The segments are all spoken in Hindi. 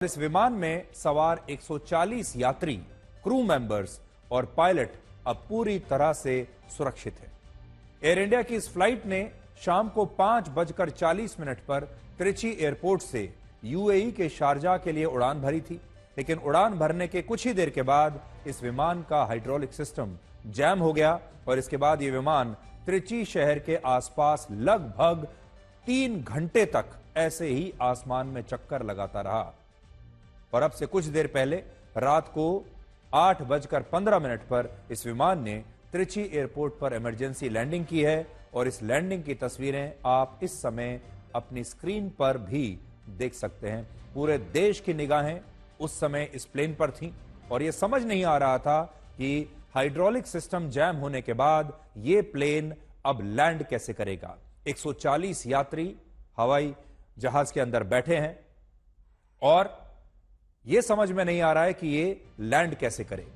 इस विमान में सवार 140 यात्री, क्रू मेंबर्स और पायलट अब पूरी तरह से सुरक्षित है। एयर इंडिया की इस फ्लाइट ने शाम को 5:40 पर त्रिची एयरपोर्ट से यूएई के शारजाह के लिए उड़ान भरी थी, लेकिन उड़ान भरने के कुछ ही देर के बाद इस विमान का हाइड्रोलिक सिस्टम जैम हो गया और इसके बाद यह विमान त्रिची शहर के आसपास लगभग 3 घंटे तक ऐसे ही आसमान में चक्कर लगाता रहा। और अब से कुछ देर पहले रात को 8:15 पर इस विमान ने त्रिची एयरपोर्ट पर इमरजेंसी लैंडिंग की है और इस लैंडिंग की तस्वीरें आप इस समय अपनी स्क्रीन पर भी देख सकते हैं। पूरे देश की निगाहें उस समय इस प्लेन पर थीं और यह समझ नहीं आ रहा था कि हाइड्रोलिक सिस्टम जैम होने के बाद यह प्लेन अब लैंड कैसे करेगा। 140 यात्री हवाई जहाज के अंदर बैठे हैं और यह समझ में नहीं आ रहा है कि यह लैंड कैसे करे।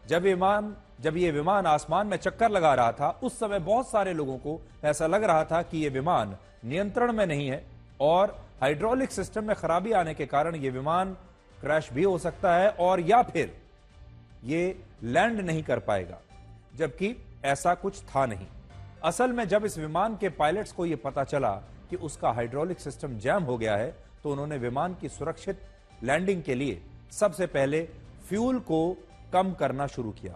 जब यह विमान आसमान में चक्कर लगा रहा था उस समय बहुत सारे लोगों को ऐसा लग रहा था कि यह विमान नियंत्रण में नहीं है और हाइड्रोलिक सिस्टम में खराबी आने के कारण यह विमान क्रैश भी हो सकता है और या फिर यह लैंड नहीं कर पाएगा, जबकि ऐसा कुछ था नहीं। असल में जब इस विमान के पायलट्स को यह पता चला कि उसका हाइड्रोलिक सिस्टम जैम हो गया है तो उन्होंने विमान की सुरक्षित लैंडिंग के लिए सबसे पहले फ्यूल को कम करना शुरू किया।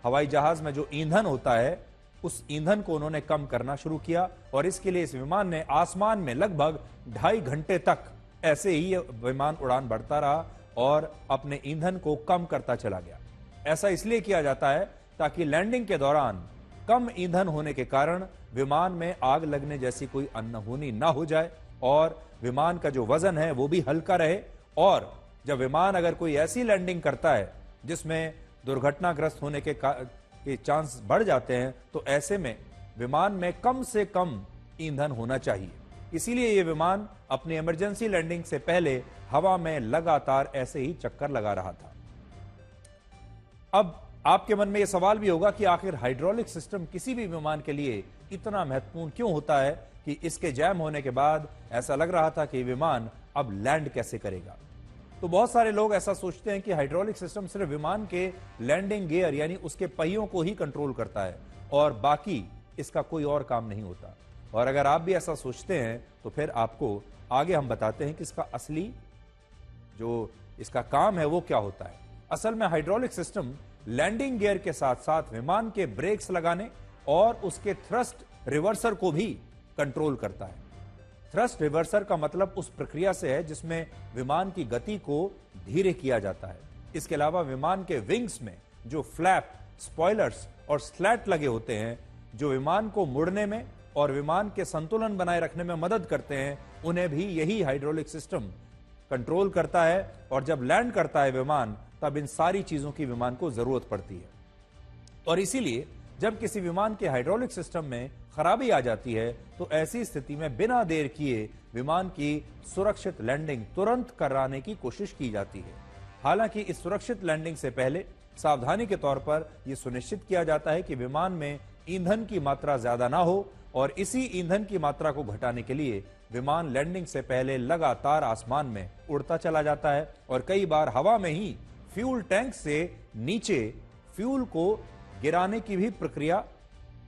हवाई जहाज में जो ईंधन होता है उस ईंधन को उन्होंने कम करना शुरू किया और इसके लिए इस विमान ने आसमान में लगभग 2.5 घंटे तक ऐसे ही विमान उड़ान बढ़ता रहा और अपने ईंधन को कम करता चला गया। ऐसा इसलिए किया जाता है ताकि लैंडिंग के दौरान कम ईंधन होने के कारण विमान में आग लगने जैसी कोई अनहोनी ना हो जाए और विमान का जो वजन है वो भी हल्का रहे। और जब विमान अगर कोई ऐसी लैंडिंग करता है जिसमें दुर्घटनाग्रस्त होने के चांस बढ़ जाते हैं तो ऐसे में विमान में कम से कम ईंधन होना चाहिए। इसीलिए यह विमान अपनी इमरजेंसी लैंडिंग से पहले हवा में लगातार ऐसे ही चक्कर लगा रहा था। अब आपके मन में यह सवाल भी होगा कि आखिर हाइड्रोलिक सिस्टम किसी भी विमान के लिए इतना महत्वपूर्ण क्यों होता है कि इसके जैम होने के बाद ऐसा लग रहा था कि विमान अब लैंड कैसे करेगा। तो बहुत सारे लोग ऐसा सोचते हैं कि हाइड्रोलिक सिस्टम सिर्फ विमान के लैंडिंग गियर यानी उसके पहियों को ही कंट्रोल करता है और बाकी इसका कोई और काम नहीं होता। और अगर आप भी ऐसा सोचते हैं तो फिर आपको आगे हम बताते हैं कि इसका असली जो इसका काम है वो क्या होता है। असल में हाइड्रोलिक सिस्टम लैंडिंग गियर के साथ साथ विमान के ब्रेक्स लगाने और उसके थ्रस्ट रिवर्सर को भी कंट्रोल करता है। थ्रस्ट रिवर्सर का मतलब उस प्रक्रिया से है जिसमें विमान की गति को धीरे किया जाता है। इसके अलावा विमान के विंग्स में जो फ्लैप, स्पॉयलर्स और स्लैट लगे होते हैं जो विमान को मुड़ने में और विमान के संतुलन बनाए रखने में मदद करते हैं, उन्हें भी यही हाइड्रोलिक सिस्टम कंट्रोल करता है। और जब लैंड करता है विमान तब इन सारी चीजों की विमान को जरूरत पड़ती है। और इसीलिए जब किसी विमान के हाइड्रोलिक सिस्टम में खराबी आ जाती है तो ऐसी स्थिति में बिना देर किए विमान की सुरक्षित लैंडिंग तुरंत कराने की कोशिश की जाती है। हालांकि इस सुरक्षित लैंडिंग से पहले सावधानी के तौर पर यह सुनिश्चित किया जाता है कि विमान में ईंधन की मात्रा ज्यादा ना हो और इसी ईंधन की मात्रा को घटाने के लिए विमान लैंडिंग से पहले लगातार आसमान में उड़ता चला जाता है और कई बार हवा में ही फ्यूल टैंक से नीचे फ्यूल को गिराने की भी प्रक्रिया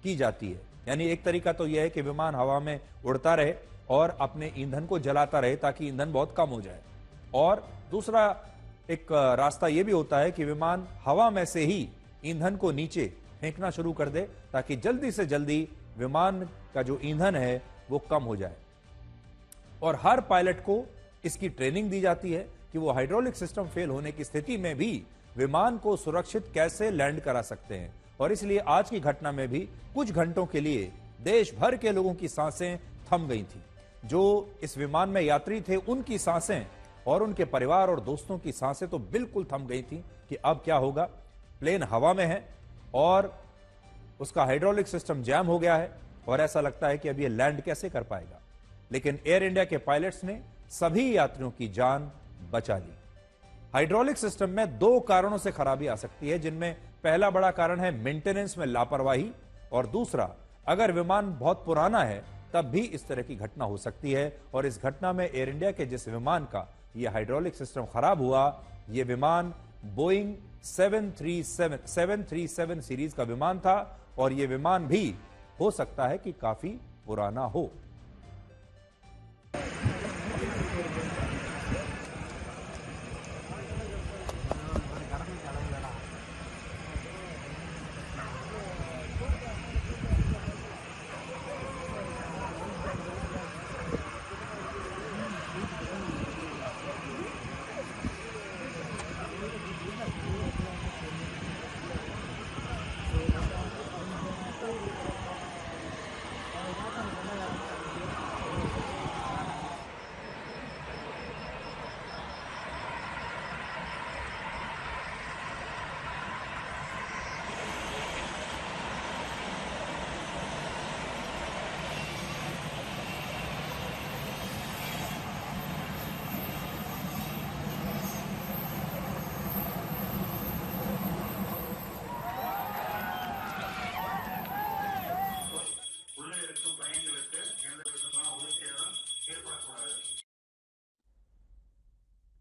की जाती है। यानी एक तरीका तो यह है कि विमान हवा में उड़ता रहे और अपने ईंधन को जलाता रहे ताकि ईंधन बहुत कम हो जाए। और दूसरा एक रास्ता यह भी होता है कि विमान हवा में से ही ईंधन को नीचे फेंकना शुरू कर दे ताकि जल्दी से जल्दी विमान का जो ईंधन है वो कम हो जाए। और हर पायलट को इसकी ट्रेनिंग दी जाती है कि वो हाइड्रोलिक सिस्टम फेल होने की स्थिति में भी विमान को सुरक्षित कैसे लैंड करा सकते हैं। और इसलिए आज की घटना में भी कुछ घंटों के लिए देश भर के लोगों की सांसें थम गई थी। जो इस विमान में यात्री थे उनकी सांसें और उनके परिवार और दोस्तों की सांसें तो बिल्कुल थम गई थी कि अब क्या होगा। प्लेन हवा में है और उसका हाइड्रोलिक सिस्टम जैम हो गया है और ऐसा लगता है कि अब ये लैंड कैसे कर पाएगा। लेकिन एयर इंडिया के पायलट्स ने सभी यात्रियों की जान बचा ली। हाइड्रोलिक सिस्टम में 2 कारणों से खराबी आ सकती है, जिनमें पहला बड़ा कारण है मेंटेनेंस में लापरवाही और दूसरा अगर विमान बहुत पुराना है तब भी इस तरह की घटना हो सकती है। और इस घटना में एयर इंडिया के जिस विमान का ये हाइड्रोलिक सिस्टम खराब हुआ। ये विमान बोइंग 737 सीरीज का विमान था और ये विमान भी हो सकता है कि काफी पुराना हो।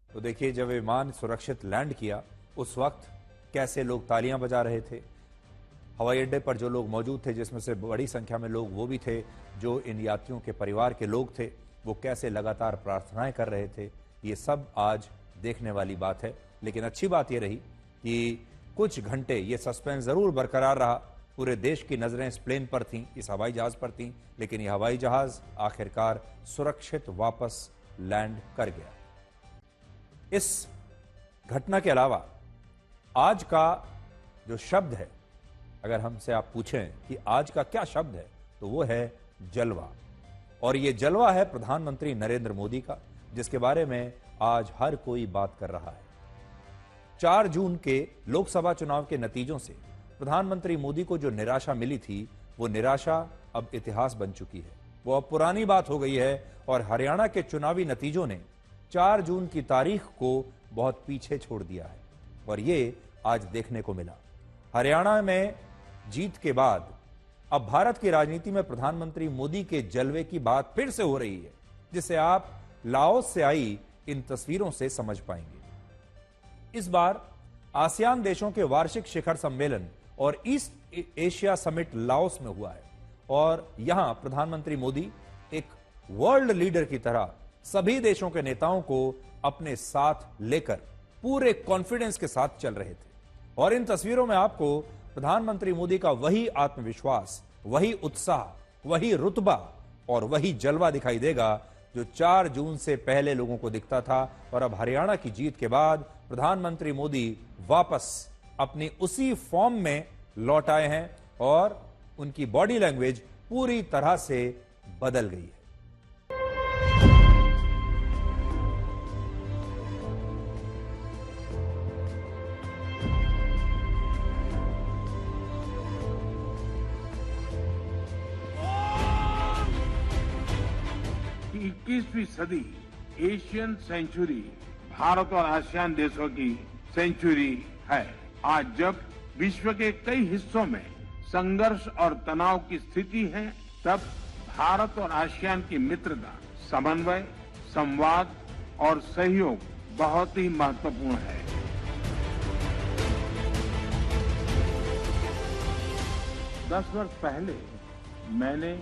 तो देखिए, जब विमान सुरक्षित लैंड किया उस वक्त कैसे लोग तालियां बजा रहे थे। हवाई अड्डे पर जो लोग मौजूद थे, जिसमें से बड़ी संख्या में लोग वो भी थे जो इन यात्रियों के परिवार के लोग थे, वो कैसे लगातार प्रार्थनाएं कर रहे थे। ये सब आज देखने वाली बात है। लेकिन अच्छी बात ये रही कि कुछ घंटे ये सस्पेंस जरूर बरकरार रहा। पूरे देश की नजरें इस प्लेन पर थीं, इस हवाई जहाज पर थीं, लेकिन ये हवाई जहाज आखिरकार सुरक्षित वापस लैंड कर गया। इस घटना के अलावा आज का जो शब्द है, अगर हमसे आप पूछें कि आज का क्या शब्द है, तो वो है जलवा। और ये जलवा है प्रधानमंत्री नरेंद्र मोदी का, जिसके बारे में आज हर कोई बात कर रहा है। 4 जून के लोकसभा चुनाव के नतीजों से प्रधानमंत्री मोदी को जो निराशा मिली थी, वो निराशा अब इतिहास बन चुकी है। वो अब पुरानी बात हो गई है और हरियाणा के चुनावी नतीजों ने 4 जून की तारीख को बहुत पीछे छोड़ दिया है और ये आज देखने को मिला। हरियाणा में जीत के बाद अब भारत की राजनीति में प्रधानमंत्री मोदी के जलवे की बात फिर से हो रही है, जिसे आप लाओस से आई इन तस्वीरों से समझ पाएंगे। इस बार आसियान देशों के वार्षिक शिखर सम्मेलन और ईस्ट एशिया समिट लाओस में हुआ है और यहां प्रधानमंत्री मोदी एक वर्ल्ड लीडर की तरह सभी देशों के नेताओं को अपने साथ लेकर पूरे कॉन्फिडेंस के साथ चल रहे थे। और इन तस्वीरों में आपको प्रधानमंत्री मोदी का वही आत्मविश्वास, वही उत्साह, वही रुतबा और वही जलवा दिखाई देगा जो 4 जून से पहले लोगों को दिखता था। और अब हरियाणा की जीत के बाद प्रधानमंत्री मोदी वापस अपनी उसी फॉर्म में लौट आए हैं और उनकी बॉडी लैंग्वेज पूरी तरह से बदल गई है। कि 21वीं सदी एशियन सेंचुरी भारत और आसियान देशों की सेंचुरी है। आज जब विश्व के कई हिस्सों में संघर्ष और तनाव की स्थिति है, तब भारत और आसियान की मित्रता, समन्वय, संवाद और सहयोग बहुत ही महत्वपूर्ण है। दस वर्ष पहले मैंने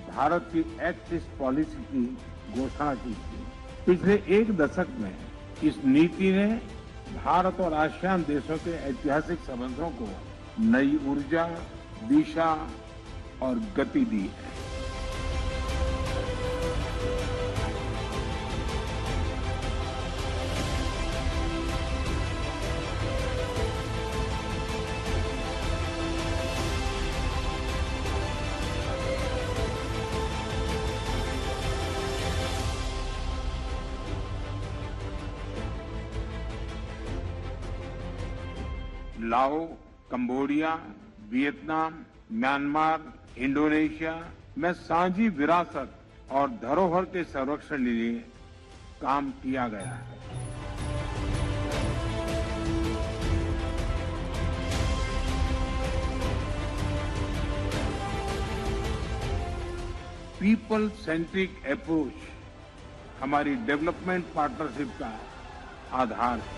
भारत की एक्ट ईस्ट पॉलिसी की घोषणा की थी। पिछले 1 दशक में इस नीति ने भारत और आसियान देशों के ऐतिहासिक संबंधों को नई ऊर्जा, दिशा और गति दी है। लाओ, कंबोडिया, वियतनाम, म्यांमार, इंडोनेशिया में साझी विरासत और धरोहर के संरक्षण के लिए काम किया गया है। पीपल सेंट्रिक अप्रोच हमारी डेवलपमेंट पार्टनरशिप का आधार है।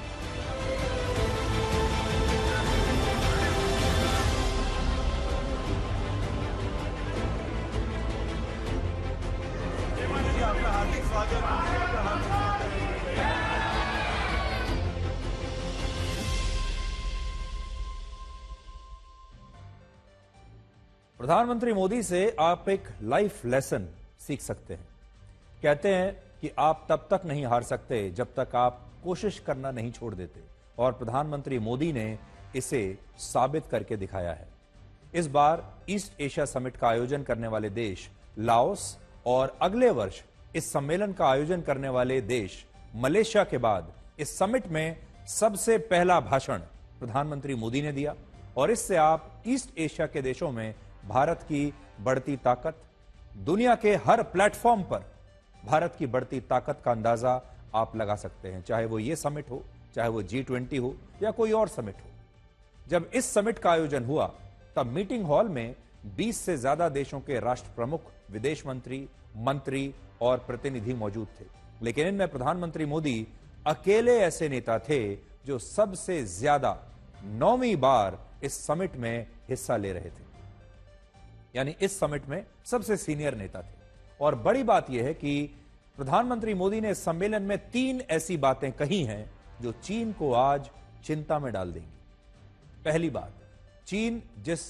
प्रधानमंत्री मोदी से आप एक लाइफ लेसन सीख सकते हैं। कहते हैं कि आप तब तक नहीं हार सकते जब तक आप कोशिश करना नहीं छोड़ देते, और प्रधानमंत्री मोदी ने इसे साबित करके दिखाया है। इस बार ईस्ट एशिया समिट का आयोजन करने वाले देश लाओस और अगले वर्ष इस सम्मेलन का आयोजन करने वाले देश मलेशिया के बाद इस समिट में सबसे पहला भाषण प्रधानमंत्री मोदी ने दिया, और इससे आप ईस्ट एशिया के देशों में भारत की बढ़ती ताकत, दुनिया के हर प्लेटफॉर्म पर भारत की बढ़ती ताकत का अंदाजा आप लगा सकते हैं, चाहे वो ये समिट हो, चाहे वो G20 हो या कोई और समिट हो। जब इस समिट का आयोजन हुआ तब मीटिंग हॉल में 20 से ज्यादा देशों के राष्ट्र प्रमुख, विदेश मंत्री, मंत्री और प्रतिनिधि मौजूद थे, लेकिन इनमें प्रधानमंत्री मोदी अकेले ऐसे नेता थे जो सबसे ज्यादा 9वीं बार इस समिट में हिस्सा ले रहे थे, यानी इस समिट में सबसे सीनियर नेता थे। और बड़ी बात यह है कि प्रधानमंत्री मोदी ने इस सम्मेलन में 3 ऐसी बातें कही हैं जो चीन को आज चिंता में डाल देंगी। पहली बात, चीन जिस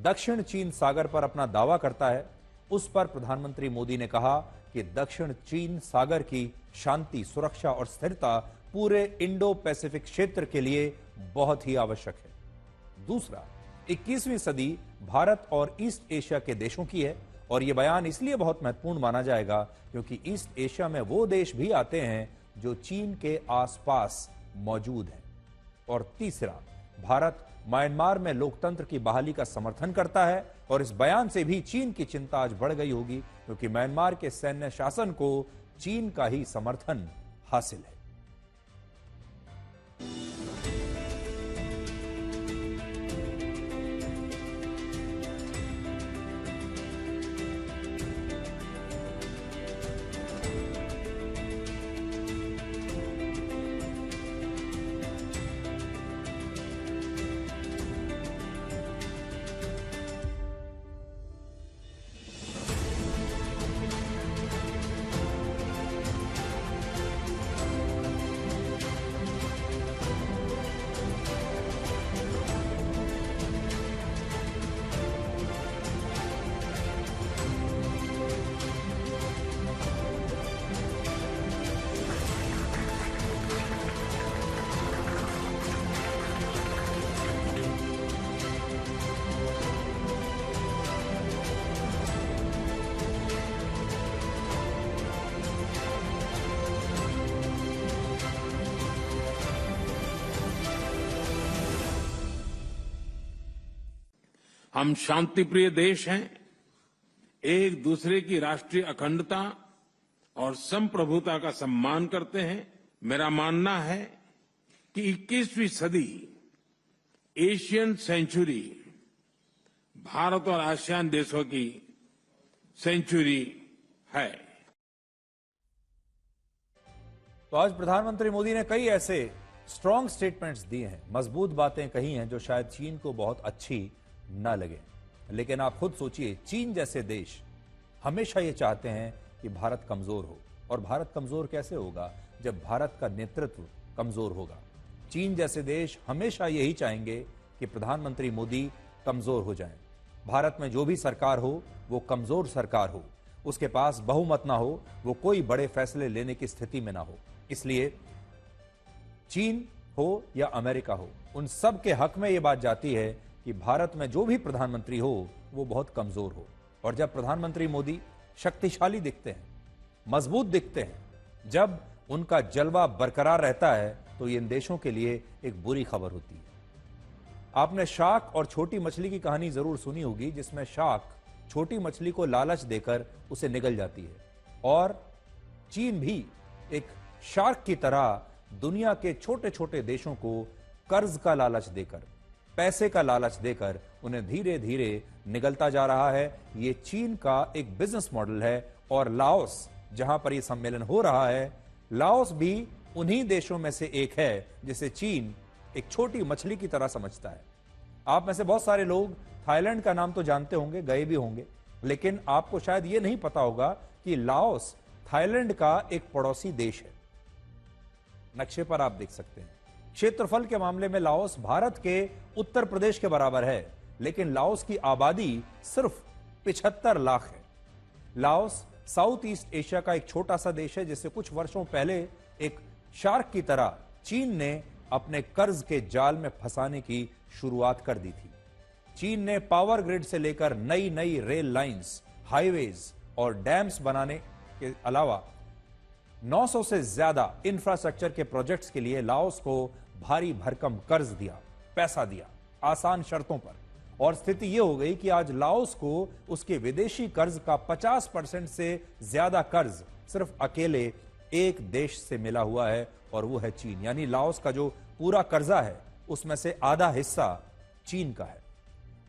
दक्षिण चीन सागर पर अपना दावा करता है, उस पर प्रधानमंत्री मोदी ने कहा कि दक्षिण चीन सागर की शांति, सुरक्षा और स्थिरता पूरे इंडो पैसिफिक क्षेत्र के लिए बहुत ही आवश्यक है। दूसरा, 21वीं सदी भारत और ईस्ट एशिया के देशों की है, और यह बयान इसलिए बहुत महत्वपूर्ण माना जाएगा क्योंकि ईस्ट एशिया में वो देश भी आते हैं जो चीन के आसपास मौजूद हैं। और तीसरा, भारत म्यांमार में लोकतंत्र की बहाली का समर्थन करता है, और इस बयान से भी चीन की चिंता आज बढ़ गई होगी क्योंकि म्यांमार के सैन्य शासन को चीन का ही समर्थन हासिल है। हम शांतिप्रिय देश हैं, एक दूसरे की राष्ट्रीय अखंडता और संप्रभुता का सम्मान करते हैं। मेरा मानना है कि 21वीं सदी एशियन सेंचुरी भारत और आसियान देशों की सेंचुरी है। तो आज प्रधानमंत्री मोदी ने कई ऐसे स्ट्रॉन्ग स्टेटमेंट्स दिए हैं, मजबूत बातें कही हैं जो शायद चीन को बहुत अच्छी ना लगे, लेकिन आप खुद सोचिए, चीन जैसे देश हमेशा ये चाहते हैं कि भारत कमजोर हो, और भारत कमजोर कैसे होगा जब भारत का नेतृत्व कमजोर होगा। चीन जैसे देश हमेशा यही चाहेंगे कि प्रधानमंत्री मोदी कमजोर हो जाएं, भारत में जो भी सरकार हो वो कमजोर सरकार हो, उसके पास बहुमत ना हो, वो कोई बड़े फैसले लेने की स्थिति में ना हो। इसलिए चीन हो या अमेरिका हो, उन सब के हक में ये बात जाती है कि भारत में जो भी प्रधानमंत्री हो वो बहुत कमजोर हो। और जब प्रधानमंत्री मोदी शक्तिशाली दिखते हैं, मजबूत दिखते हैं, जब उनका जलवा बरकरार रहता है, तो ये इन देशों के लिए एक बुरी खबर होती है। आपने शार्क और छोटी मछली की कहानी जरूर सुनी होगी, जिसमें शार्क छोटी मछली को लालच देकर उसे निगल जाती है, और चीन भी एक शार्क की तरह दुनिया के छोटे छोटे देशों को कर्ज का लालच देकर, पैसे का लालच देकर उन्हें धीरे धीरे निगलता जा रहा है। ये चीन का एक बिजनेस मॉडल है, और लाओस जहां पर यह सम्मेलन हो रहा है, लाओस भी उन्हीं देशों में से एक है जिसे चीन एक छोटी मछली की तरह समझता है। आप में से बहुत सारे लोग थाईलैंड का नाम तो जानते होंगे, गए भी होंगे, लेकिन आपको शायद यह नहीं पता होगा कि लाओस थाईलैंड का एक पड़ोसी देश है। नक्शे पर आप देख सकते हैं, क्षेत्रफल के मामले में लाओस भारत के उत्तर प्रदेश के बराबर है, लेकिन लाओस की आबादी सिर्फ 75 लाख है। लाओस साउथ ईस्ट एशिया का एक छोटा सा देश है जिसे कुछ वर्षों पहले एक शार्क की तरह चीन ने अपने कर्ज के जाल में फंसाने की शुरुआत कर दी थी। चीन ने पावर ग्रिड से लेकर नई नई रेल लाइंस, हाईवेज और डैम्स बनाने के अलावा 900 से ज्यादा इंफ्रास्ट्रक्चर के प्रोजेक्ट्स के लिए लाओस को भारी भरकम कर्ज दिया, पैसा दिया, आसान शर्तों पर। और स्थिति यह हो गई कि आज लाओस को उसके विदेशी कर्ज का 50% से ज्यादा कर्ज सिर्फ अकेले एक देश से मिला हुआ है, और वो है चीन। यानी लाओस का जो पूरा कर्जा है उसमें से आधा हिस्सा चीन का है।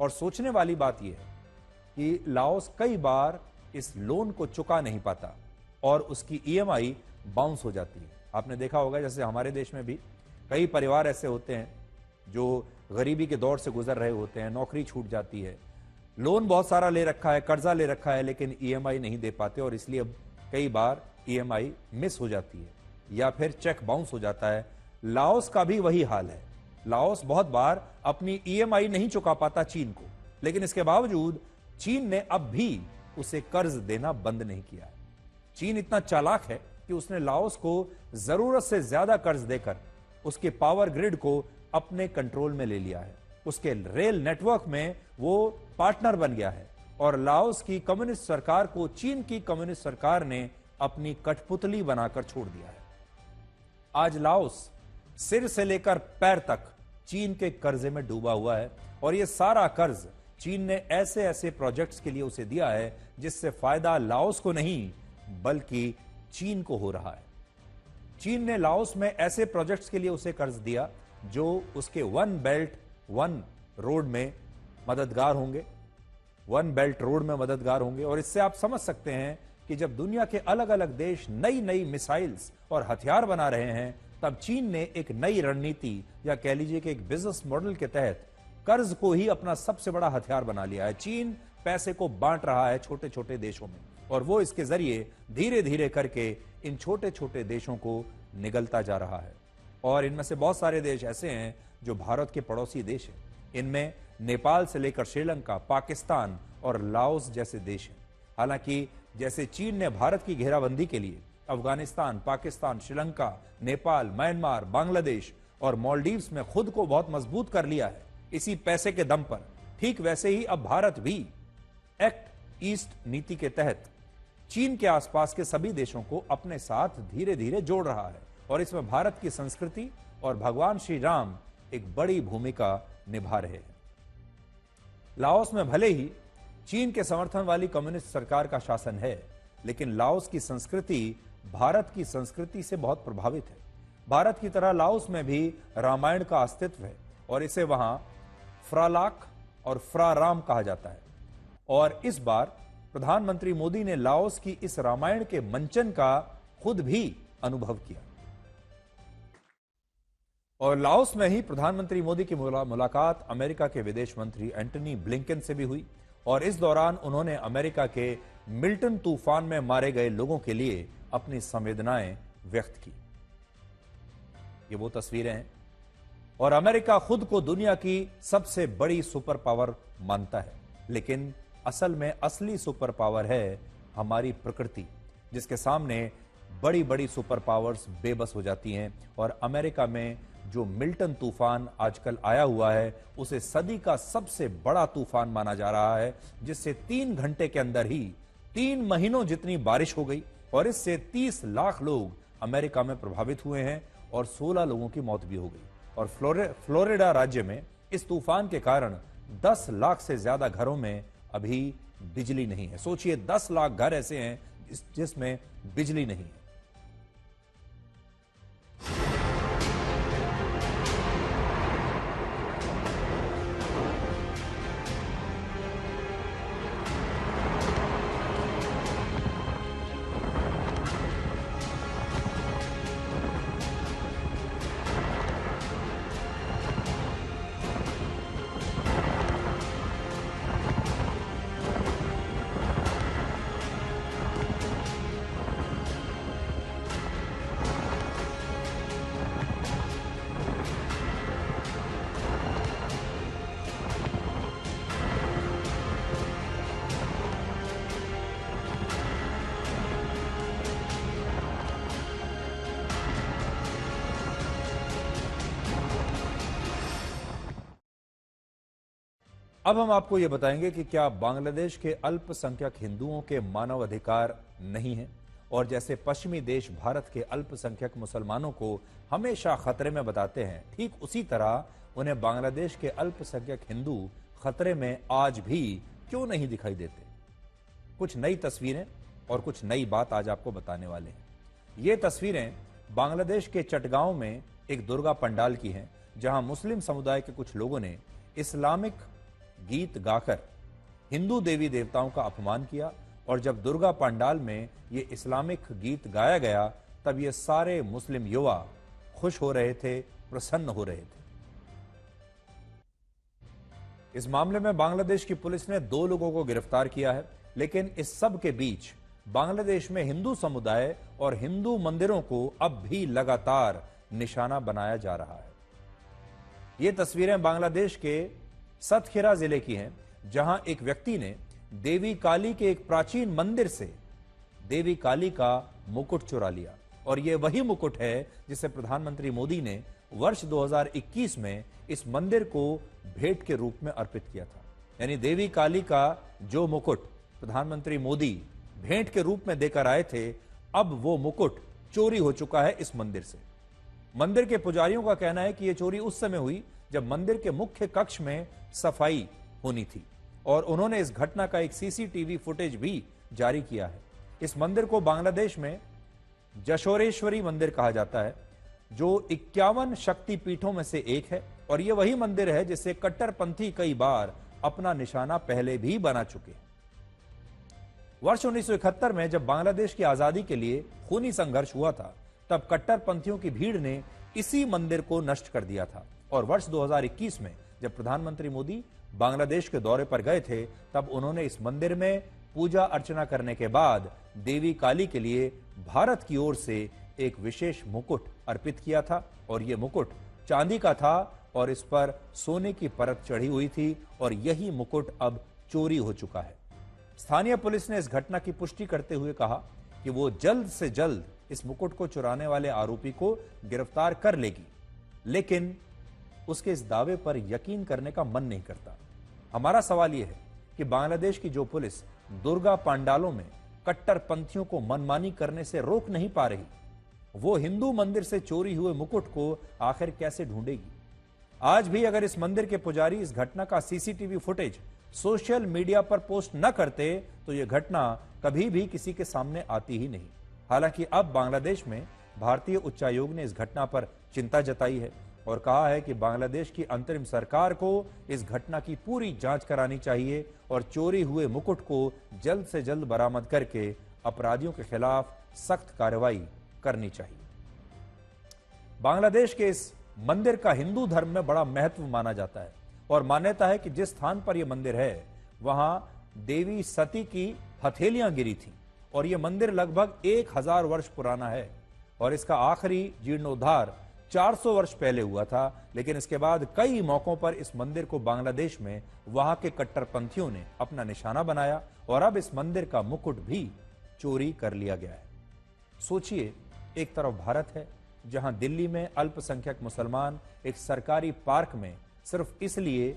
और सोचने वाली बात यह है कि लाओस कई बार इस लोन को चुका नहीं पाता और उसकी ईएमआई बाउंस हो जाती है। आपने देखा होगा, जैसे हमारे देश में भी कई परिवार ऐसे होते हैं जो गरीबी के दौर से गुजर रहे होते हैं, नौकरी छूट जाती है, लोन बहुत सारा ले रखा है, कर्जा ले रखा है, लेकिन ईएमआई नहीं दे पाते और इसलिए कई बार ईएमआई मिस हो जाती है या फिर चेक बाउंस हो जाता है। लाओस का भी वही हाल है। लाओस बहुत बार अपनी ईएमआई नहीं चुका पाता चीन को, लेकिन इसके बावजूद चीन ने अब भी उसे कर्ज देना बंद नहीं किया है। चीन इतना चालाक है कि उसने लाओस को जरूरत से ज्यादा कर्ज देकर उसके पावर ग्रिड को अपने कंट्रोल में ले लिया है, उसके रेल नेटवर्क में वो पार्टनर बन गया है और लाओस की कम्युनिस्ट सरकार को चीन की कम्युनिस्ट सरकार ने अपनी कठपुतली बनाकर छोड़ दिया है। आज लाओस सिर से लेकर पैर तक चीन के कर्जे में डूबा हुआ है और यह सारा कर्ज चीन ने ऐसे ऐसे प्रोजेक्ट्स के लिए उसे दिया है जिससे फायदा लाओस को नहीं बल्कि चीन को हो रहा है। चीन ने लाओस में ऐसे प्रोजेक्ट्स के लिए उसे कर्ज दिया जो उसके वन बेल्ट वन रोड में मददगार होंगे, वन बेल्ट रोड में मददगार होंगे। और इससे आप समझ सकते हैं कि जब दुनिया के अलग अलग देश नई नई मिसाइल्स और हथियार बना रहे हैं, तब चीन ने एक नई रणनीति या कह लीजिए कि एक बिजनेस मॉडल के तहत कर्ज को ही अपना सबसे बड़ा हथियार बना लिया है। चीन पैसे को बांट रहा है छोटे छोटे देशों में और वो इसके जरिए धीरे धीरे करके इन छोटे छोटे देशों को निगलता जा रहा है। और इनमें से बहुत सारे देश ऐसे हैं जो भारत के पड़ोसी देश हैं। इनमें नेपाल से लेकर श्रीलंका, पाकिस्तान और लाओस जैसे देश हैं। हालांकि जैसे चीन ने भारत की घेराबंदी के लिए अफगानिस्तान, पाकिस्तान, श्रीलंका, नेपाल, म्यांमार, बांग्लादेश और मालदीव्स में खुद को बहुत मजबूत कर लिया है इसी पैसे के दम पर, ठीक वैसे ही अब भारत भी एक्ट ईस्ट नीति के तहत चीन के आसपास के सभी देशों को अपने साथ धीरे धीरे जोड़ रहा है। और इसमें भारत की संस्कृति और भगवान श्री राम एक बड़ी भूमिका निभा रहे हैं। लाओस में भले ही चीन के समर्थन वाली कम्युनिस्ट सरकार का शासन है, लेकिन लाओस की संस्कृति भारत की संस्कृति से बहुत प्रभावित है। भारत की तरह लाओस में भी रामायण का अस्तित्व है और इसे वहां फ्रालाक और फ्राराम कहा जाता है। और इस बार प्रधानमंत्री मोदी ने लाओस की इस रामायण के मंचन का खुद भी अनुभव किया और लाओस में ही प्रधानमंत्री मोदी की मुलाकात अमेरिका के विदेश मंत्री एंटनी ब्लिंकन से भी हुई और इस दौरान उन्होंने अमेरिका के मिल्टन तूफान में मारे गए लोगों के लिए अपनी संवेदनाएं व्यक्त की। ये वो तस्वीरें हैं और अमेरिका खुद को दुनिया की सबसे बड़ी सुपर पावर मानता है, लेकिन असल में असली सुपर पावर है हमारी प्रकृति, जिसके सामने बड़ी बड़ी सुपर पावर्स बेबस हो जाती हैं। और अमेरिका में जो मिल्टन तूफान आजकल आया हुआ है उसे सदी का सबसे बड़ा तूफान माना जा रहा है, जिससे 3 घंटे के अंदर ही 3 महीनों जितनी बारिश हो गई और इससे 30 लाख लोग अमेरिका में प्रभावित हुए हैं और 16 लोगों की मौत भी हो गई। और फ्लोरिडा राज्य में इस तूफान के कारण 10 लाख से ज्यादा घरों में अभी बिजली नहीं है। सोचिए 10 लाख घर ऐसे हैं जिसमें बिजली नहीं है। अब हम आपको यह बताएंगे कि क्या बांग्लादेश के अल्पसंख्यक हिंदुओं के मानव अधिकार नहीं है, और जैसे पश्चिमी देश भारत के अल्पसंख्यक मुसलमानों को हमेशा खतरे में बताते हैं, ठीक उसी तरह उन्हें बांग्लादेश के अल्पसंख्यक हिंदू खतरे में आज भी क्यों नहीं दिखाई देते। कुछ नई तस्वीरें और कुछ नई बात आज आपको बताने वाले हैं। ये तस्वीरें बांग्लादेश के चटगांव में एक दुर्गा पंडाल की हैं, जहां मुस्लिम समुदाय के कुछ लोगों ने इस्लामिक गीत गाकर हिंदू देवी देवताओं का अपमान किया, और जब दुर्गा पंडाल में ये इस्लामिक गीत गाया गया तब ये सारे मुस्लिम युवा खुश हो रहे थे, प्रसन्न हो रहे थे। इस मामले में बांग्लादेश की पुलिस ने 2 लोगों को गिरफ्तार किया है, लेकिन इस सब के बीच बांग्लादेश में हिंदू समुदाय और हिंदू मंदिरों को अब भी लगातार निशाना बनाया जा रहा है। ये तस्वीरें बांग्लादेश के सतखीरा जिले की हैं, जहां एक व्यक्ति ने देवी काली के एक प्राचीन मंदिर से देवी काली का मुकुट चुरा लिया, और यह वही मुकुट है जिसे प्रधानमंत्री मोदी ने वर्ष 2021 में इस मंदिर को भेंट के रूप में अर्पित किया था। यानी देवी काली का जो मुकुट प्रधानमंत्री मोदी भेंट के रूप में देकर आए थे, अब वो मुकुट चोरी हो चुका है इस मंदिर से। मंदिर के पुजारियों का कहना है कि यह चोरी उस समय हुई जब मंदिर के मुख्य कक्ष में सफाई होनी थी, और उन्होंने इस घटना का एक सीसीटीवी फुटेज भी जारी किया है। इस मंदिर को बांग्लादेश में जशोरेश्वरी मंदिर कहा जाता है, जो 51 शक्ति पीठों में से एक है, और यह वही मंदिर है जिसे कट्टरपंथी कई बार अपना निशाना पहले भी बना चुके हैं। वर्ष 1971 में जब बांग्लादेश की आजादी के लिए खूनी संघर्ष हुआ था, तब कट्टरपंथियों की भीड़ ने इसी मंदिर को नष्ट कर दिया था, और वर्ष 2021 में जब प्रधानमंत्री मोदी बांग्लादेश के दौरे पर गए थे, तब उन्होंने इस मंदिर में पूजा अर्चना करने के बाद देवी काली के लिए भारत की ओर से एक विशेष मुकुट अर्पित किया था, और यह मुकुट चांदी का था और इस पर सोने की परत चढ़ी हुई थी, और यही मुकुट अब चोरी हो चुका है। स्थानीय पुलिस ने इस घटना की पुष्टि करते हुए कहा कि वो जल्द से जल्द इस मुकुट को चुराने वाले आरोपी को गिरफ्तार कर लेगी, लेकिन उसके इस दावे पर यकीन करने का मन नहीं करता। हमारा सवाल यह है कि बांग्लादेश की जो पुलिस दुर्गा पंडालों में कट्टरपंथियों को मनमानी करने से रोक नहीं पा रही, वो हिंदू मंदिर से चोरी हुए मुकुट को आखिर कैसे ढूंढेगी। आज भी अगर इस मंदिर के पुजारी इस घटना का सीसीटीवी फुटेज सोशल मीडिया पर पोस्ट न करते तो यह घटना कभी भी किसी के सामने आती ही नहीं। हालांकि अब बांग्लादेश में भारतीय उच्चायोग ने इस घटना पर चिंता जताई है और कहा है कि बांग्लादेश की अंतरिम सरकार को इस घटना की पूरी जांच करानी चाहिए और चोरी हुए मुकुट को जल्द से जल्द बरामद करके अपराधियों के खिलाफ सख्त कार्रवाई करनी चाहिए। बांग्लादेश के इस मंदिर का हिंदू धर्म में बड़ा महत्व माना जाता है और मान्यता है कि जिस स्थान पर यह मंदिर है वहां देवी सती की हथेलियां गिरी थी और यह मंदिर लगभग 1000 वर्ष पुराना है और इसका आखिरी जीर्णोद्धार 400 वर्ष पहले हुआ था। लेकिन इसके बाद कई मौकों पर इस मंदिर को बांग्लादेश में वहां के कट्टरपंथियों ने अपना निशाना बनाया और अब इस मंदिर का मुकुट भी चोरी कर लिया गया है। सोचिए, एक तरफ भारत है जहां दिल्ली में अल्पसंख्यक मुसलमान एक सरकारी पार्क में सिर्फ इसलिए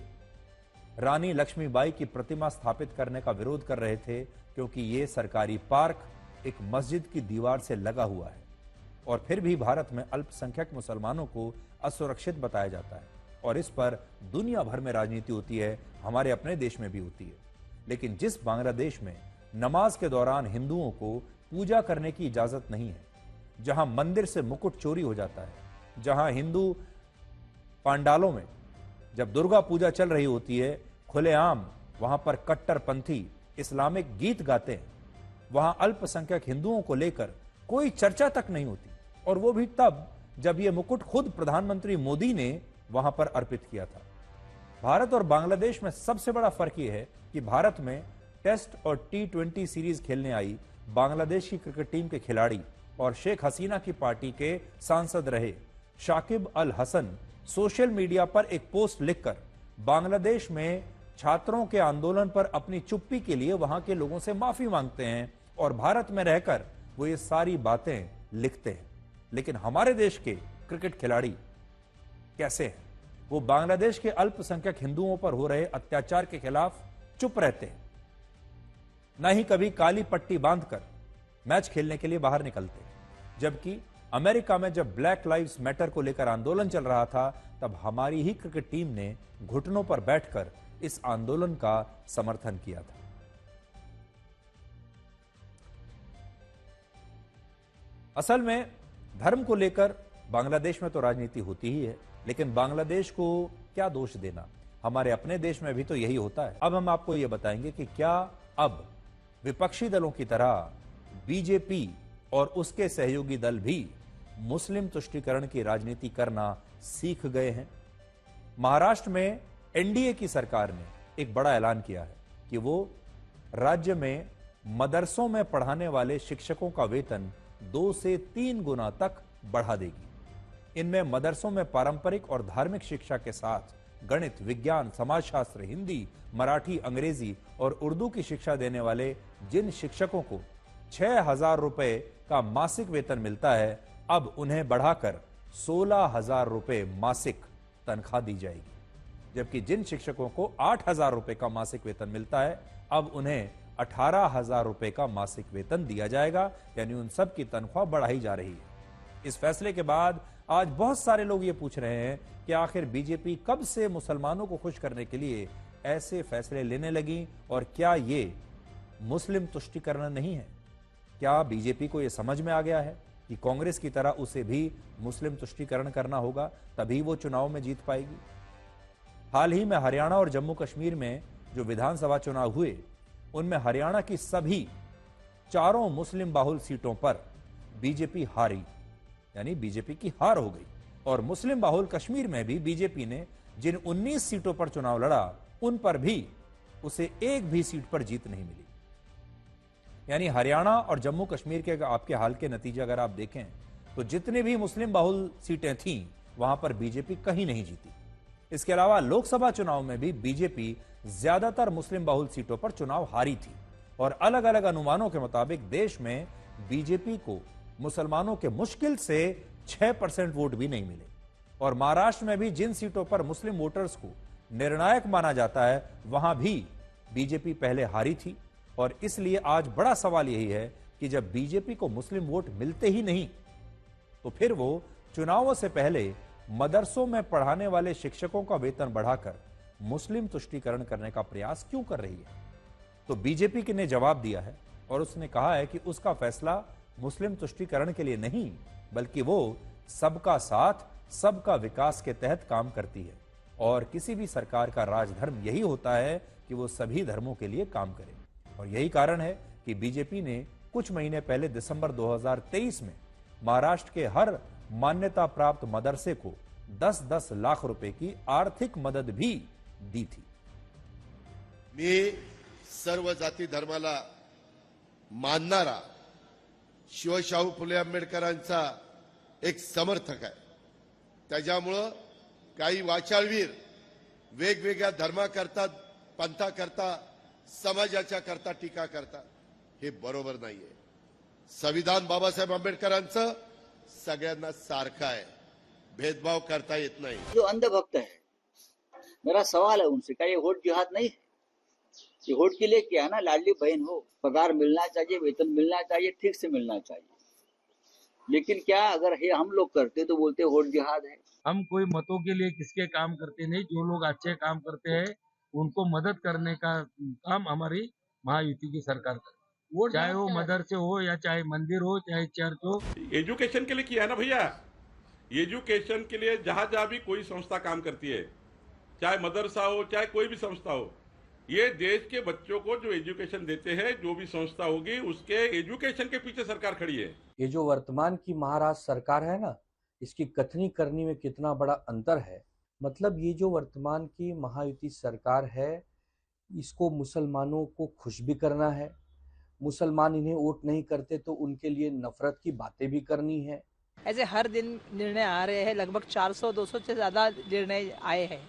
रानी लक्ष्मीबाई की प्रतिमा स्थापित करने का विरोध कर रहे थे क्योंकि यह सरकारी पार्क एक मस्जिद की दीवार से लगा हुआ है, और फिर भी भारत में अल्पसंख्यक मुसलमानों को असुरक्षित बताया जाता है और इस पर दुनिया भर में राजनीति होती है, हमारे अपने देश में भी होती है। लेकिन जिस बांग्लादेश में नमाज के दौरान हिंदुओं को पूजा करने की इजाजत नहीं है, जहां मंदिर से मुकुट चोरी हो जाता है, जहां हिंदू पंडालों में जब दुर्गा पूजा चल रही होती है खुलेआम वहां पर कट्टरपंथी इस्लामिक गीत गाते हैं, वहां अल्पसंख्यक हिंदुओं को लेकर कोई चर्चा तक नहीं होती, और वो भी तब जब यह मुकुट खुद प्रधानमंत्री मोदी ने वहां पर अर्पित किया था। भारत और बांग्लादेश में सबसे बड़ा फर्क यह है कि भारत में टेस्ट और T20 सीरीज खेलने आई बांग्लादेश की क्रिकेट टीम के खिलाड़ी और शेख हसीना की पार्टी के सांसद रहे शाकिब अल हसन सोशल मीडिया पर एक पोस्ट लिखकर बांग्लादेश में छात्रों के आंदोलन पर अपनी चुप्पी के लिए वहां के लोगों से माफी मांगते हैं और भारत में रहकर वो ये सारी बातें लिखते हैं। लेकिन हमारे देश के क्रिकेट खिलाड़ी कैसे हैं? वो बांग्लादेश के अल्पसंख्यक हिंदुओं पर हो रहे अत्याचार के खिलाफ चुप रहते हैं, न ही कभी काली पट्टी बांधकर मैच खेलने के लिए बाहर निकलते। जबकि अमेरिका में जब ब्लैक लाइव्स मैटर को लेकर आंदोलन चल रहा था, तब हमारी ही क्रिकेट टीम ने घुटनों पर बैठकर इस आंदोलन का समर्थन किया था। असल में धर्म को लेकर बांग्लादेश में तो राजनीति होती ही है, लेकिन बांग्लादेश को क्या दोष देना, हमारे अपने देश में भी तो यही होता है। अब हम आपको यह बताएंगे कि क्या अब विपक्षी दलों की तरह बीजेपी और उसके सहयोगी दल भी मुस्लिम तुष्टीकरण की राजनीति करना सीख गए हैं। महाराष्ट्र में एनडीए की सरकार ने एक बड़ा ऐलान किया है कि वो राज्य में मदरसों में पढ़ाने वाले शिक्षकों का वेतन 2 से 3 गुना तक बढ़ा देगी। इनमें मदरसों में पारंपरिक और धार्मिक शिक्षा के साथ गणित, विज्ञान, समाजशास्त्र, हिंदी, मराठी, अंग्रेजी और उर्दू की शिक्षा देने वाले जिन शिक्षकों को 6,000 रुपए का मासिक वेतन मिलता है, अब उन्हें बढ़ाकर 16,000 रुपए मासिक तनख्वाह दी जाएगी। जबकि जिन शिक्षकों को 8,000 रुपए का मासिक वेतन मिलता है, अब उन्हें 18,000 रुपए का मासिक वेतन दिया जाएगा, यानी उन सब की तनख्वाह बढ़ाई जा रही है। इस फैसले के बाद आज बहुत सारे लोग ये पूछ रहे हैं कि आखिर बीजेपी कब से मुसलमानों को खुश करने के लिए ऐसे फैसले लेने लगी, और क्या ये मुस्लिम तुष्टीकरण नहीं है? क्या बीजेपी को यह समझ में आ गया है कि कांग्रेस की तरह उसे भी मुस्लिम तुष्टीकरण करना होगा, तभी वो चुनाव में जीत पाएगी? हाल ही में हरियाणा और जम्मू कश्मीर में जो विधानसभा चुनाव हुए, उनमें हरियाणा की सभी 4 मुस्लिम बाहुल सीटों पर बीजेपी हारी, यानी बीजेपी की हार हो गई। और मुस्लिम बाहुल कश्मीर में भी बीजेपी ने जिन 19 सीटों पर चुनाव लड़ा, उन पर भी उसे एक भी सीट पर जीत नहीं मिली। यानी हरियाणा और जम्मू कश्मीर के आपके हाल के नतीजे अगर आप देखें तो जितने भी मुस्लिम बाहुल सीटें थीं, वहां पर बीजेपी कहीं नहीं जीती। इसके अलावा लोकसभा चुनाव में भी बीजेपी ज्यादातर मुस्लिम बाहुल सीटों पर चुनाव हारी थी, और अलग अलग अनुमानों के मुताबिक देश में बीजेपी को मुसलमानों के मुश्किल से 6% वोट भी नहीं मिले। और महाराष्ट्र में भी जिन सीटों पर मुस्लिम वोटर्स को निर्णायक माना जाता है, वहां भी बीजेपी पहले हारी थी। और इसलिए आज बड़ा सवाल यही है कि जब बीजेपी को मुस्लिम वोट मिलते ही नहीं, तो फिर वो चुनावों से पहले मदरसों में पढ़ाने वाले शिक्षकों का वेतन बढ़ाकर मुस्लिम तुष्टीकरण करने का प्रयास क्यों कर रही है? तो बीजेपी ने जवाब दिया है और उसने कहा है कि उसका फैसला मुस्लिम तुष्टीकरण के लिए नहीं, बल्कि वो सबका साथ, सबका विकास के तहत काम करती है। और किसी भी सरकार का राजधर्म यही होता है कि वो सभी धर्मों के लिए काम करे। और यही कारण है कि बीजेपी ने कुछ महीने पहले दिसंबर 2023 में महाराष्ट्र के हर मान्यता प्राप्त मदरसे को 10-10 लाख रुपए की आर्थिक मदद भी दी थी। मी सर्व जाती धर्माला मानणारा शिवशाहू फुले आंबेडकरांचा एक समर्थक आहे। त्याच्यामुळं काही वाचाळवीर वेगवेगळ्या धर्माकरता, पंथाकरता, समाजाच्या करता टीका करतात, हे बरोबर नाहीये। संविधान बाबासाहेब आंबेडकरांचं सगळ्यांना सारखं आहे, भेदभाव करता येत नाही। जो अंधभक्त है, मेरा सवाल है उनसे, क्या ये वोट जिहाद नहीं है? ये वोट के लिए क्या है ना, लाडली बहन हो, पगार मिलना चाहिए, वेतन मिलना चाहिए, ठीक से मिलना चाहिए। लेकिन क्या अगर ये हम लोग करते तो बोलते वोट जिहाद है। हम कोई मतों के लिए किसके काम करते नहीं, जो लोग अच्छे काम करते हैं उनको मदद करने का काम हमारी महायुति की सरकार करे, चाहे वो मदरसे हो या चाहे मंदिर हो, चाहे चर्च हो। एजुकेशन के लिए किया है ना भैया, एजुकेशन के लिए जहां जहां भी कोई संस्था काम करती है, चाहे मदरसा हो चाहे कोई भी संस्था हो, ये देश के बच्चों को जो एजुकेशन देते हैं, जो भी संस्था होगी उसके एजुकेशन के पीछे सरकार खड़ी है। ये जो वर्तमान की महाराष्ट्र सरकार है ना, इसकी कथनी करनी में कितना बड़ा अंतर है। मतलब ये जो वर्तमान की महायुति सरकार है, इसको मुसलमानों को खुश भी करना है, मुसलमान इन्हें वोट नहीं करते तो उनके लिए नफरत की बातें भी करनी है। ऐसे हर दिन निर्णय आ रहे हैं, लगभग 400-200 से ज़्यादा निर्णय आए हैं।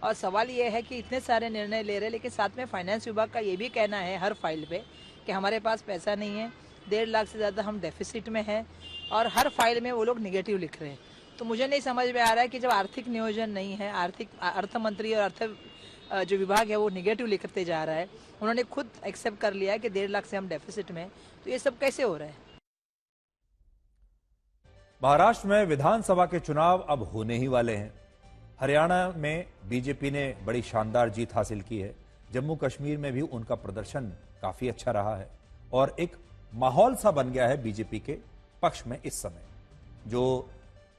और सवाल ये है कि इतने सारे निर्णय ले रहे हैं, लेकिन साथ में फाइनेंस विभाग का ये भी कहना है हर फाइल पे कि हमारे पास पैसा नहीं है, 1.5 लाख से ज़्यादा हम डेफिसिट में हैं, और हर फाइल में वो लोग निगेटिव लिख रहे हैं। तो मुझे नहीं समझ में आ रहा है कि जब आर्थिक नियोजन नहीं है, अर्थ मंत्री और जो विभाग है वो निगेटिव लिखते जा रहा है, उन्होंने खुद एक्सेप्ट कर लिया है कि 1.5 लाख से हम डेफिसिट में, तो ये सब कैसे हो रहा है? महाराष्ट्र में विधानसभा के चुनाव अब होने ही वाले हैं। हरियाणा में बीजेपी ने बड़ी शानदार जीत हासिल की है। जम्मू कश्मीर में भी उनका प्रदर्शन काफी अच्छा रहा है और एक माहौल सा बन गया है बीजेपी के पक्ष में इस समय। जो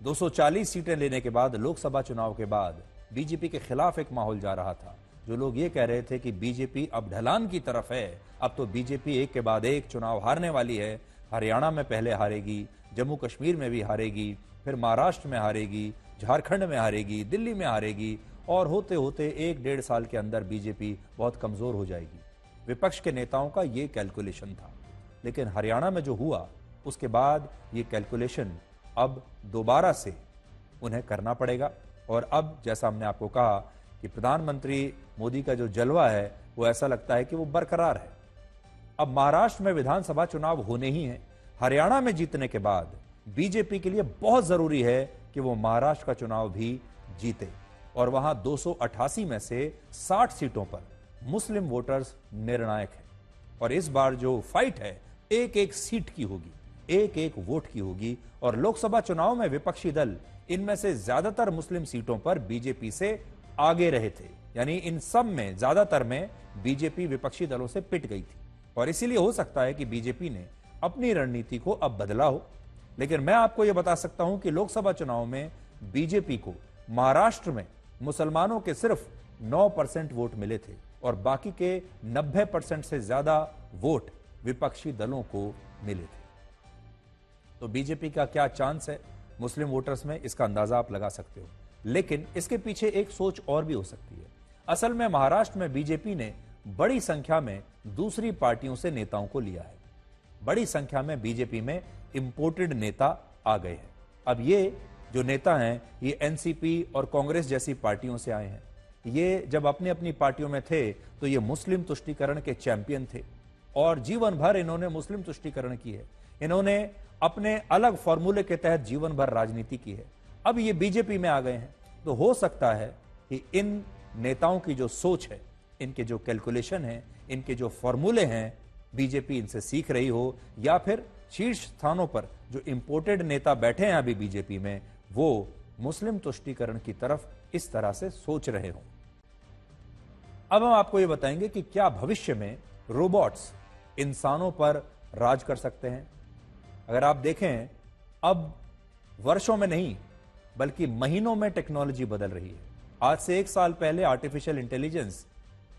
240 सीटें लेने के बाद लोकसभा चुनाव के बाद बीजेपी के खिलाफ एक माहौल जा रहा था, जो लोग ये कह रहे थे कि बीजेपी अब ढलान की तरफ है, अब तो बीजेपी एक के बाद एक चुनाव हारने वाली है। हरियाणा में पहले हारेगी, जम्मू कश्मीर में भी हारेगी, फिर महाराष्ट्र में हारेगी, झारखंड में हारेगी, दिल्ली में हारेगी और होते होते 1-1.5 साल के अंदर बीजेपी बहुत कमजोर हो जाएगी। विपक्ष के नेताओं का ये कैलकुलेशन था, लेकिन हरियाणा में जो हुआ उसके बाद ये कैलकुलेशन अब दोबारा से उन्हें करना पड़ेगा। और अब जैसा हमने आपको कहा कि प्रधानमंत्री मोदी का जो जलवा है वो ऐसा लगता है कि वो बरकरार है। अब महाराष्ट्र में विधानसभा चुनाव होने ही हैं। हरियाणा में जीतने के बाद बीजेपी के लिए बहुत जरूरी है कि वो महाराष्ट्र का चुनाव भी जीते और वहां 288 में से 60 सीटों पर मुस्लिम वोटर्स निर्णायक हैं और इस बार जो फाइट है एक एक सीट की होगी, एक एक वोट की होगी। और लोकसभा चुनाव में विपक्षी दल इनमें से ज्यादातर मुस्लिम सीटों पर बीजेपी से आगे रहे थे, यानी इन सब में ज्यादातर में बीजेपी विपक्षी दलों से पिट गई थी और इसीलिए हो सकता है कि बीजेपी ने अपनी रणनीति को अब बदला हो। लेकिन मैं आपको यह बता सकता हूं कि लोकसभा चुनाव में बीजेपी को महाराष्ट्र में मुसलमानों के सिर्फ 9% वोट मिले थे और बाकी के 90% से ज्यादा वोट विपक्षी दलों को मिले थे। तो बीजेपी का क्या चांस है मुस्लिम वोटर्स में, इसका अंदाजा आप लगा सकते हो। लेकिन इसके पीछे एक सोच और भी हो सकती है। असल में महाराष्ट्र में बीजेपी ने बड़ी संख्या में दूसरी पार्टियों से नेताओं को लिया है। बड़ी संख्या में बीजेपी में इंपोर्टेड नेता आ गए हैं। अब ये जो नेता हैं ये एनसीपी और कांग्रेस जैसी पार्टियों से आए हैं। ये जब अपनी अपनी पार्टियों में थे तो ये मुस्लिम तुष्टीकरण के चैंपियन थे और जीवन भर इन्होंने मुस्लिम तुष्टीकरण की है। इन्होंने अपने अलग फॉर्मूले के तहत जीवन भर राजनीति की है। अब ये बीजेपी में आ गए हैं तो हो सकता है कि इन नेताओं की जो सोच है, इनके जो कैलकुलेशन है, इनके जो फॉर्मूले हैं, बीजेपी इनसे सीख रही हो या फिर शीर्ष स्थानों पर जो इंपोर्टेड नेता बैठे हैं अभी बीजेपी में वो मुस्लिम तुष्टीकरण की तरफ इस तरह से सोच रहे हों। अब हम आपको यह बताएंगे कि क्या भविष्य में रोबोट्स इंसानों पर राज कर सकते हैं। अगर आप देखें अब वर्षों में नहीं बल्कि महीनों में टेक्नोलॉजी बदल रही है। आज से 1 साल पहले आर्टिफिशियल इंटेलिजेंस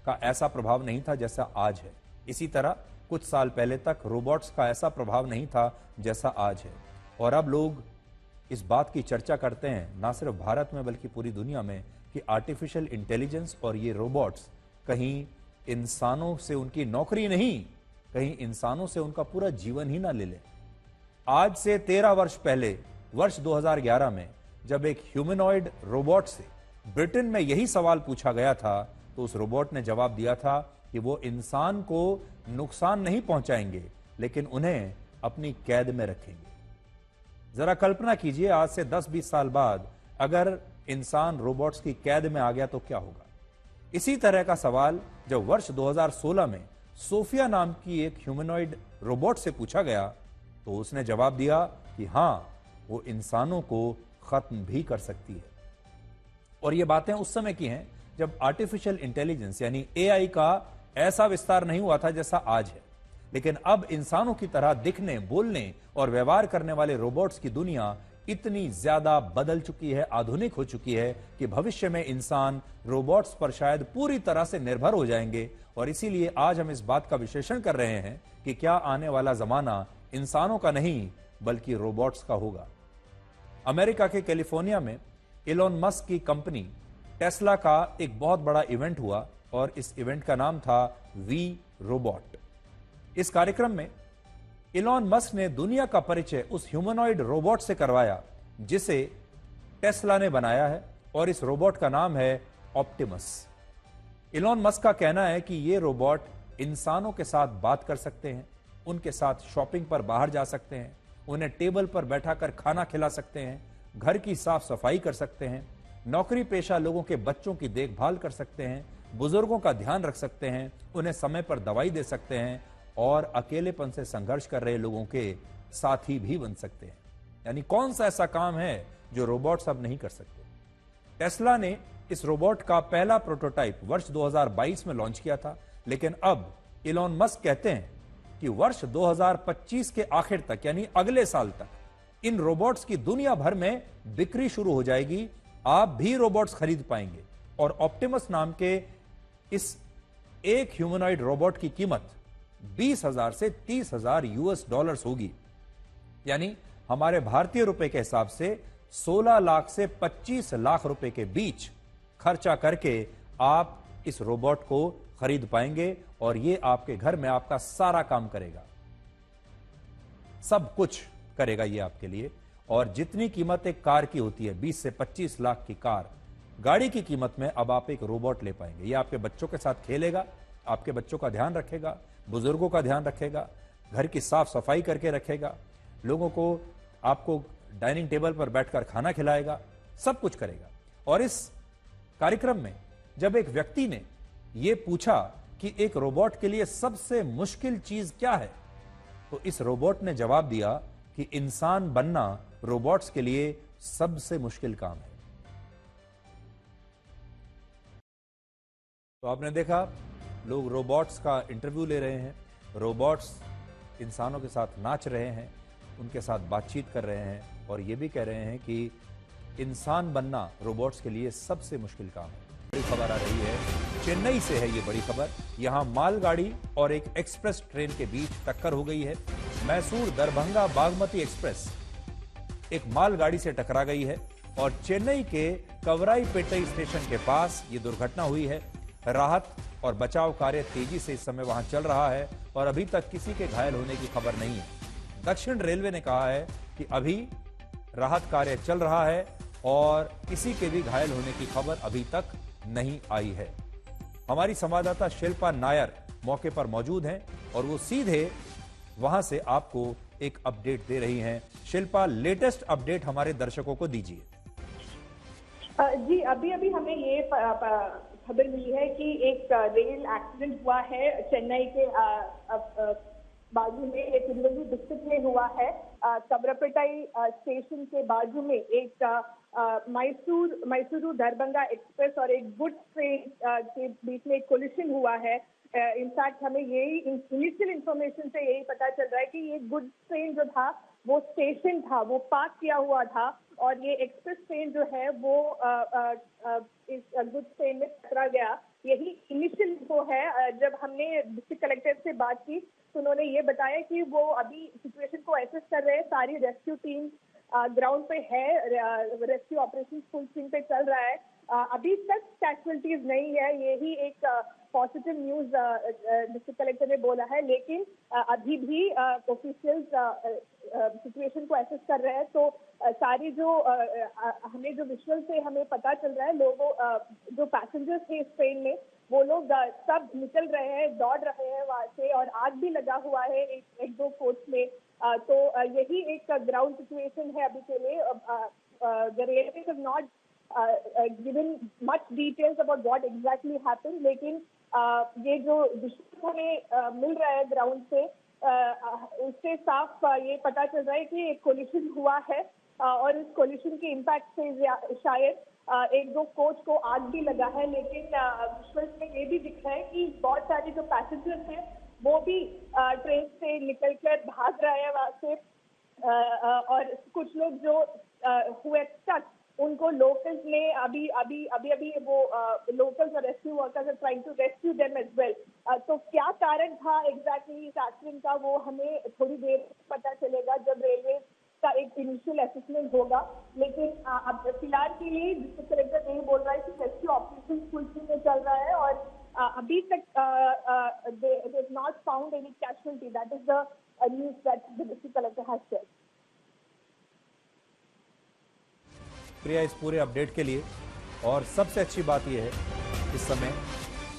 का ऐसा प्रभाव नहीं था जैसा आज है। इसी तरह कुछ साल पहले तक रोबोट्स का ऐसा प्रभाव नहीं था जैसा आज है। और अब लोग इस बात की चर्चा करते हैं ना सिर्फ भारत में बल्कि पूरी दुनिया में कि आर्टिफिशियल इंटेलिजेंस और ये रोबोट्स कहीं इंसानों से उनकी नौकरी नहीं, कहीं इंसानों से उनका पूरा जीवन ही ना ले ले। आज से 13 वर्ष पहले वर्ष 2011 में जब एक ह्यूमनॉइड रोबोट से ब्रिटेन में यही सवाल पूछा गया था तो उस रोबोट ने जवाब दिया था कि वो इंसान को नुकसान नहीं पहुंचाएंगे लेकिन उन्हें अपनी कैद में रखेंगे। जरा कल्पना कीजिए आज से 10-20 साल बाद अगर इंसान रोबोट्स की कैद में आ गया तो क्या होगा। इसी तरह का सवाल जब वर्ष 2016 में सोफिया नाम की एक ह्यूमनॉइड रोबोट से पूछा गया तो उसने जवाब दिया कि हां वो इंसानों को खत्म भी कर सकती है। और ये बातें उस समय की हैं जब आर्टिफिशियल इंटेलिजेंस यानी एआई का ऐसा विस्तार नहीं हुआ था जैसा आज है। लेकिन अब इंसानों की तरह दिखने, बोलने और व्यवहार करने वाले रोबोट्स की दुनिया इतनी ज्यादा बदल चुकी है, आधुनिक हो चुकी है कि भविष्य में इंसान रोबोट्स पर शायद पूरी तरह से निर्भर हो जाएंगे। और इसीलिए आज हम इस बात का विश्लेषण कर रहे हैं कि क्या आने वाला जमाना इंसानों का नहीं बल्कि रोबोट्स का होगा। अमेरिका के कैलिफोर्निया में इलॉन मस्क की कंपनी टेस्ला का एक बहुत बड़ा इवेंट हुआ और इस इवेंट का नाम था वी रोबोट। इस कार्यक्रम में इलॉन मस्क ने दुनिया का परिचय उस ह्यूमनॉइड रोबोट से करवाया जिसे टेस्ला ने बनाया है और इस रोबोट का नाम है ऑप्टिमस। इलॉन मस्क का कहना है कि ये रोबोट इंसानों के साथ बात कर सकते हैं, उनके साथ शॉपिंग पर बाहर जा सकते हैं, उन्हें टेबल पर बैठाकर खाना खिला सकते हैं, घर की साफ सफाई कर सकते हैं, नौकरी पेशा लोगों के बच्चों की देखभाल कर सकते हैं, बुजुर्गों का ध्यान रख सकते हैं, उन्हें समय पर दवाई दे सकते हैं और अकेलेपन से संघर्ष कर रहे लोगों के साथी भी बन सकते हैं। यानी कौन सा ऐसा काम है जो रोबोट्स अब नहीं कर सकते। टेस्ला ने इस रोबोट का पहला प्रोटोटाइप वर्ष 2022 में लॉन्च किया था, लेकिन अब इलॉन मस्क कहते हैं कि वर्ष 2025 के आखिर तक यानी अगले साल तक इन रोबोट्स की दुनिया भर में बिक्री शुरू हो जाएगी। आप भी रोबोट्स खरीद पाएंगे और ऑप्टिमस नाम के इस एक ह्यूमनॉइड रोबोट की कीमत 20,000 से 30,000 यूएस डॉलर्स होगी। यानी हमारे भारतीय रुपए के हिसाब से 16 लाख से 25 लाख रुपए के बीच खर्चा करके आप इस रोबोट को खरीद पाएंगे और ये आपके घर में आपका सारा काम करेगा, सब कुछ करेगा ये आपके लिए। और जितनी कीमत एक कार की होती है 20 से 25 लाख की कार, गाड़ी की कीमत में अब आप एक रोबोट ले पाएंगे। ये आपके बच्चों के साथ खेलेगा, आपके बच्चों का ध्यान रखेगा, बुजुर्गों का ध्यान रखेगा, घर की साफ सफाई करके रखेगा, लोगों को आपको डाइनिंग टेबल पर बैठकर खाना खिलाएगा, सब कुछ करेगा। और इस कार्यक्रम में जब एक व्यक्ति ने यह पूछा कि एक रोबोट के लिए सबसे मुश्किल चीज क्या है, तो इस रोबोट ने जवाब दिया कि इंसान बनना रोबोट्स के लिए सबसे मुश्किल काम है। तो आपने देखा, लोग रोबोट्स का इंटरव्यू ले रहे हैं, रोबोट्स इंसानों के साथ नाच रहे हैं, उनके साथ बातचीत कर रहे हैं और ये भी कह रहे हैं कि इंसान बनना रोबोट्स के लिए सबसे मुश्किल काम है। बड़ी खबर आ रही है, चेन्नई से है ये बड़ी खबर। यहां मालगाड़ी और एक एक्सप्रेस ट्रेन के बीच टक्कर हो गई है। मैसूर दरभंगा बागमती एक्सप्रेस एक मालगाड़ी से टकरा गई है और चेन्नई के कवराईपेट्टई स्टेशन के पास ये दुर्घटना हुई है। राहत और बचाव कार्य तेजी से इस समय वहां चल रहा है और अभी तक किसी के घायल होने की खबर नहीं है। दक्षिण रेलवे ने कहा है कि अभी राहत कार्य चल रहा है और किसी के भी घायल होने की खबर अभी तक नहीं आई है। हमारी संवाददाता शिल्पा नायर मौके पर मौजूद हैं और वो सीधे वहां से आपको एक अपडेट दे रही हैं। शिल्पा, लेटेस्ट अपडेट हमारे दर्शकों को दीजिए। जी, अभी अभी हमें ये खबर मिली है कि एक रेल एक्सीडेंट हुआ है चेन्नई के बाजू में, एक तिरुवल्लुवर डिस्ट्रिक्ट में हुआ है। कवराईपेट्टई स्टेशन के बाजू में एक मैसूरू दरभंगा एक्सप्रेस और एक गुड्स ट्रेन के बीच में एक कोलिशन हुआ है। इनफैक्ट हमें यही इनिशियल इंफॉर्मेशन से यही पता चल रहा है कि ये गुड्स ट्रेन जो था वो स्टेशन था, वो पार्क किया हुआ था और ये एक्सप्रेस ट्रेन जो है वो इस गुड्स ट्रेन में टकरा गया। यही इनिशियल इन्फो है। जब हमने डिस्ट्रिक्ट कलेक्टर से बात की तो उन्होंने ये बताया कि वो अभी सिचुएशन को एसेस कर रहे हैं। सारी रेस्क्यू टीम ग्राउंड पे है, रेस्क्यू ऑपरेशन फुल स्विंग पे चल रहा है। अभी तक कैजुअलिटीज नहीं है, यही एक पॉजिटिव न्यूज डिस्ट्रिक्ट कलेक्टर ने बोला है। लेकिन अभी भी ऑफिशियल्स सिचुएशन को एसेस कर रहे हैं। तो सारी जो हमें जो विजुअल से हमें पता चल रहा है, लोगों जो पैसेंजर्स थे इस ट्रेन में वो लोग सब निकल रहे हैं, दौड़ रहे हैं वहां से और आग भी लगा हुआ है एक दो कोच में। तो यही एक ग्राउंड सिचुएशन है अभी के लिए। The railway has not given much details about what exactly happened, लेकिन ये जो विजुअल हमें मिल रहा है ग्राउंड से उससे साफ ये पता चल रहा है कि एक कोलिशन हुआ है और इस कोलिशन के इम्पैक्ट से शायद एक दो कोच को आग भी लगा है। लेकिन विजुअल्स में ये भी दिख रहा है कि बहुत सारे जो पैसेंजर्स हैं वो भी ट्रेन से निकलकर भाग रहे हैं वहां से और कुछ लोग जो हुए स्टक उनको लोकल्स ने अभी वो लोकल्स और rescue workers are trying to rescue them as well. तो क्या कारण था एग्जैक्टली इस एक्सीडेंट का वो हमें थोड़ी देर पता चलेगा जब रेलवे का एक इनिशियल असेसमेंट होगा। लेकिन अब फिलहाल के लिए डिस्ट्रिक्ट कलेक्टर नहीं बोल रहा है कि रेस्क्यू ऑपरेशन फुल स्विंग में चल रहा है और अभी तक they have not found any casualty. That is the news that the district collector has shared. प्रिया, इस पूरे अपडेट के लिए और सबसे अच्छी बात यह है इस समय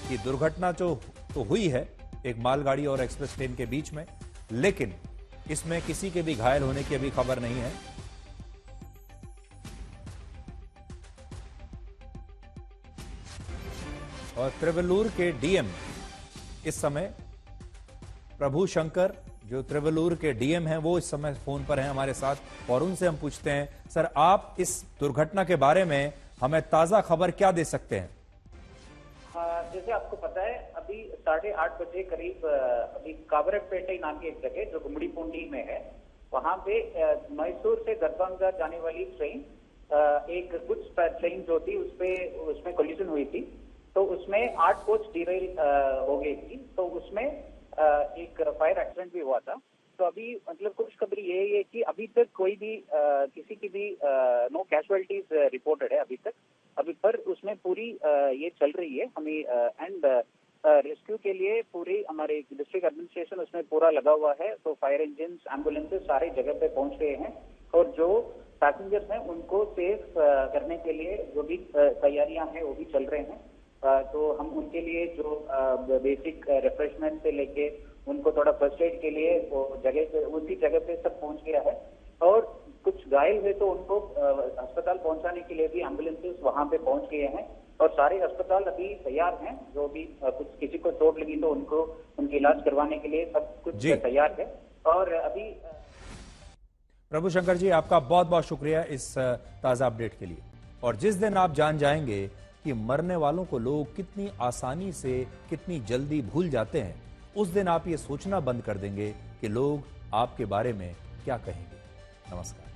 कि दुर्घटना जो तो हुई है एक मालगाड़ी और एक्सप्रेस ट्रेन के बीच में, लेकिन इसमें किसी के भी घायल होने की अभी खबर नहीं है। और त्रिवलूर के डीएम इस समय प्रभु शंकर, जो त्रिवलूर के डीएम हैं, वो इस समय फोन पर हैं हमारे साथ और उनसे हम पूछते हैं, सर आप इस दुर्घटना के बारे में हमें ताजा खबर क्या दे सकते हैं? जैसे आपको पता है, अभी 8:30 बजे करीब अभी कावरपेटे नाम की एक जगह जो गुम्मड़ीपूंडी में है, वहां पे मैसूर से दरभंगा जाने वाली ट्रेन, एक गुड्स ट्रेन जो थी उसमें कोलिजन हुई थी। तो उसमें 8 कोच डिरेल हो गई थी। तो उसमें एक फायर एक्सीडेंट भी हुआ था। तो अभी मतलब खुशखबरी ये है कि अभी तक कोई भी किसी की भी नो कैजुअलिटीज रिपोर्टेड है अभी तक। अभी पर उसमें पूरी ये चल रही है हमें एंड रेस्क्यू के लिए पूरी हमारे डिस्ट्रिक्ट एडमिनिस्ट्रेशन उसमें पूरा लगा हुआ है। तो फायर इंजन, एम्बुलेंसेस सारे जगह पे पहुंच गए हैं और जो पैसेंजर्स हैं उनको सेफ करने के लिए जो भी तैयारियां हैं वो भी चल रहे हैं। तो हम उनके लिए जो बेसिक रिफ्रेशमेंट से लेके उनको थोड़ा फर्स्ट एड के लिए वो जगह पे, उसी जगह पे सब पहुंच गया है। और कुछ घायल हुए तो उनको अस्पताल पहुंचाने के लिए भी एम्बुलेंसेस वहां पे पहुंच गए हैं और सारे अस्पताल अभी तैयार हैं। जो भी कुछ किसी को चोट लगी तो उनको उनकी इलाज करवाने के लिए सब कुछ तैयार है। और अभी प्रभु शंकर जी, आपका बहुत बहुत शुक्रिया इस ताजा अपडेट के लिए। और जिस दिन आप जान जाएंगे कि मरने वालों को लोग कितनी आसानी से, कितनी जल्दी भूल जाते हैं, उस दिन आप ये सोचना बंद कर देंगे कि लोग आपके बारे में क्या कहेंगे। नमस्कार।